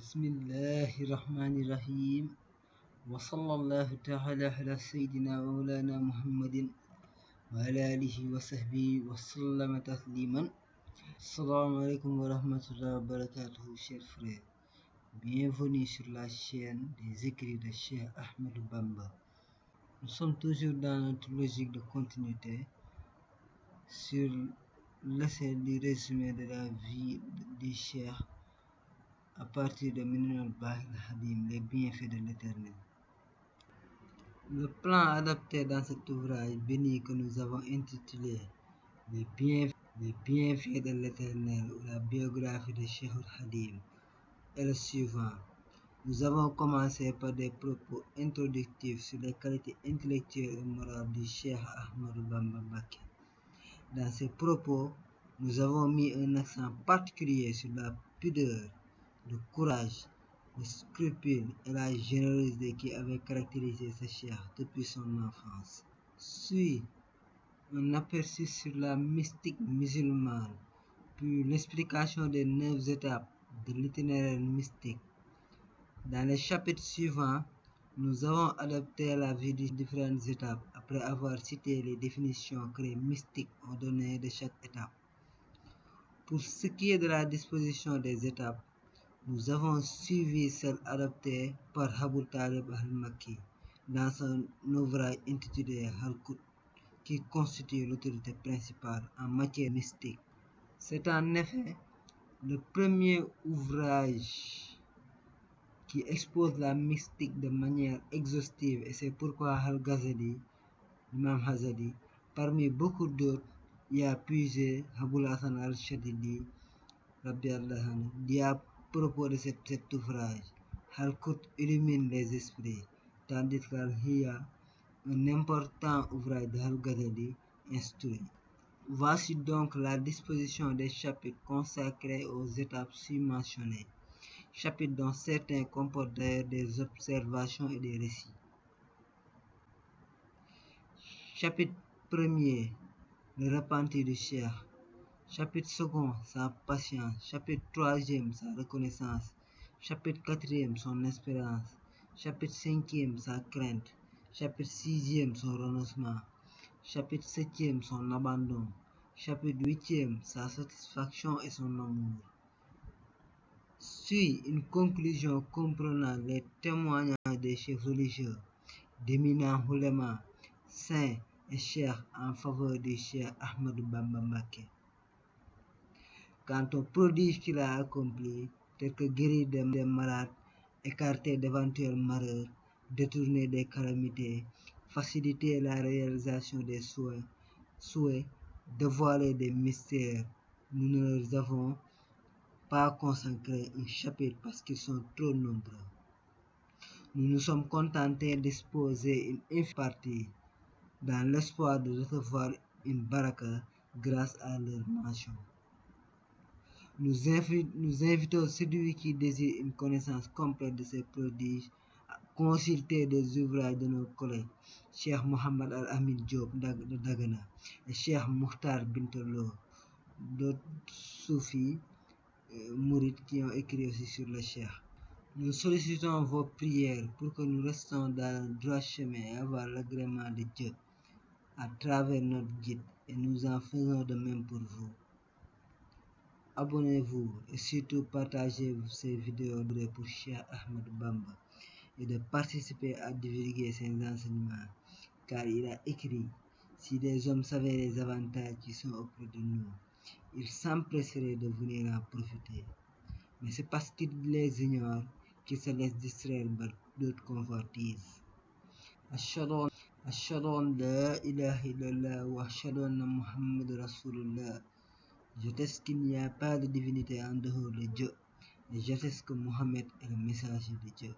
Bismillahirrahmanirrahim. Wa sallallahu ta'ala ala sayyidina wa maulana Muhammadin wa ala alihi wa sahbihi wa sallama tasliman. Assalamu alaikum wa rahmatullahi wa barakatuh, chers frères. Bienvenue sur la chaîne des écrits de Cheikh Ahmadou Bamba. Nous sommes toujours dans notre logique de continuité sur l'essai du résumé de la vie du Cheikh à partir de Minanul Baaqil Qadim, les bienfaits de l'Éternel. Le plan adapté dans cet ouvrage béni que nous avons intitulé les bienfaits de l'Éternel ou la biographie de Cheikhul Khadim est le suivant. Nous avons commencé par des propos introductifs sur les qualités intellectuelles et morales du Cheikh Ahmadou Bamba Mbacké. Dans ces propos, nous avons mis un accent particulier sur la pudeur, le courage, le scrupule et la générosité qui avaient caractérisé ce cheikh depuis son enfance. Suit un aperçu sur la mystique musulmane, puis l'explication des 9 étapes de l'itinéraire mystique. Dans les chapitres suivants, nous avons adapté la vie des différentes étapes après avoir cité les définitions que les mystiques ont données de chaque étape. Pour ce qui est de la disposition des étapes, nous avons suivi celle adoptée par Abou Talib al-Makki dans son ouvrage intitulé Al-Qut, qui constitue l'autorité principale en matière mystique. C'est en effet le premier ouvrage qui expose la mystique de manière exhaustive et c'est pourquoi Al-Ghazali, l'imam Ghazali, parmi beaucoup d'autres, y a puisé Aboul Hassan al-Shadili, dit à propos de cet ouvrage, Al-Qut illumine les esprits, tandis qu'Al-Hiya, un important ouvrage de Al-Ghazali, instruit. Voici donc la disposition des chapitres consacrés aux étapes mentionnées, chapitres dont certains comportent d'ailleurs des observations et des récits. Chapitre 1er, le repentir du cheikh. Chapitre 2, sa patience. Chapitre 3e, sa reconnaissance. Chapitre 4e, son espérance. Chapitre 5e, sa crainte. Chapitre 6e, son renoncement. Chapitre 7e, son abandon. Chapitre 8e, sa satisfaction et son amour. Suit une conclusion comprenant les témoignages des chefs religieux, d'éminents oulémas, saints et cheikhs en faveur du Cheikh Ahmadou Bamba Mbacké. Quant aux prodiges qu'il a accomplis, tels que guérir des malades, écarter d'éventuels malheurs, détourner des calamités, faciliter la réalisation des souhaits, dévoiler des mystères, nous ne leur avons pas consacré un chapitre parce qu'ils sont trop nombreux. Nous nous sommes contentés d'exposer une infime partie dans l'espoir de recevoir une baraka grâce à leur mention. Nous invitons celui qui désire une connaissance complète de ces prodiges à consulter des ouvrages de nos collègues Cheikh Mohamed Al-Amin Diop de Dagana et Cheikh Mukhtar Bintolo, d'autres soufis mourides qui ont écrit aussi sur le cheikh. Nous sollicitons vos prières pour que nous restions dans le droit chemin et avoir l'agrément de Dieu à travers notre guide et nous en faisons de même pour vous. Abonnez-vous et surtout partagez ces vidéos pour Cheikh Ahmadou Bamba et de participer à divulguer ses enseignements car il a écrit: si les hommes savaient les avantages qui sont auprès de nous, ils s'empresseraient de venir en profiter. Mais c'est parce qu'ils les ignorent qu'ils se laissent distraire par d'autres convoitises. Ashhadu an la ilaha illallah wa ashhadu anna Muhammad Rasulullah. J'atteste qu'il n'y a pas de divinité en dehors de Dieu et j'atteste que Mohammed est le messager de Dieu.